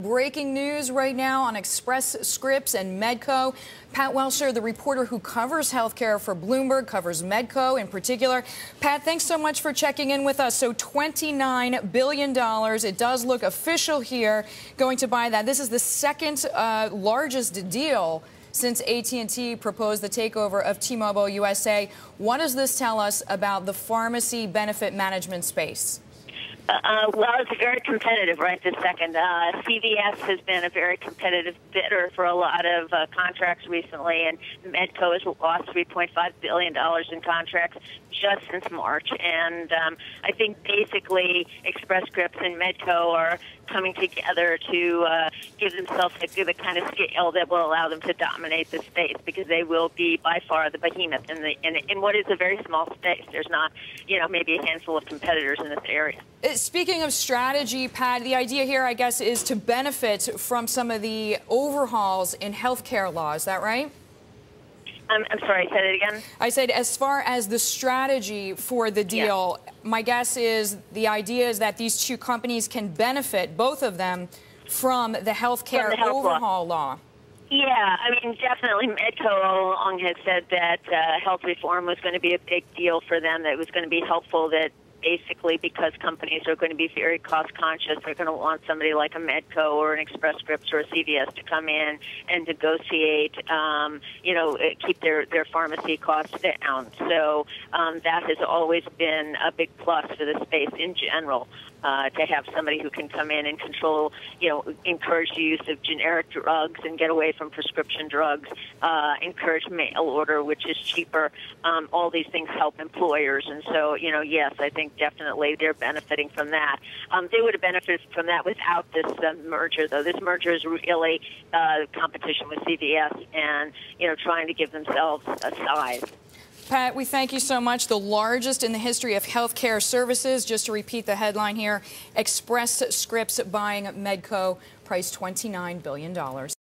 Breaking news right now on Express Scripts and Medco. Pat Wechsler, the reporter who covers healthcare for Bloomberg, covers Medco in particular. Pat, thanks so much for checking in with us. So $29 billion. It does look official here, going to buy that. This is the second largest deal since AT&T proposed the takeover of T-Mobile USA. What does this tell us about the pharmacy benefit management space? Well, it's very competitive right this second. CVS has been a very competitive bidder for a lot of contracts recently, and Medco has lost $3.5 billion in contracts just since March. And I think basically Express Scripts and Medco are coming together to give themselves the kind of scale that will allow them to dominate the space, because they will be by far the behemoth in what is a very small space. There's not, maybe a handful of competitors in this area. Speaking of strategy, Pat, the idea here, I guess, is to benefit from some of the overhauls in healthcare law. Is that right? I'm sorry, say that again? I said, as far as the strategy for the deal, my guess is the idea is that these two companies can benefit, both of them, from the healthcare overhaul law. Yeah, I mean, definitely Medco all along has said that health reform was going to be a big deal for them, that it was going to be helpful, that basically because companies are going to be very cost conscious, they're going to want somebody like a Medco or an Express Scripts or a CVS to come in and negotiate, keep their pharmacy costs down. So that has always been a big plus for the space in general, to have somebody who can come in and control, encourage the use of generic drugs and get away from prescription drugs, encourage mail order, which is cheaper. All these things help employers. And so, yes, I think definitely they're benefiting from that. They would have benefited from that without this merger, though. This merger is really competition with CVS and, trying to give themselves a size. Pat, we thank you so much. The largest in the history of healthcare services. Just to repeat the headline here, Express Scripts buying Medco, price $29 billion.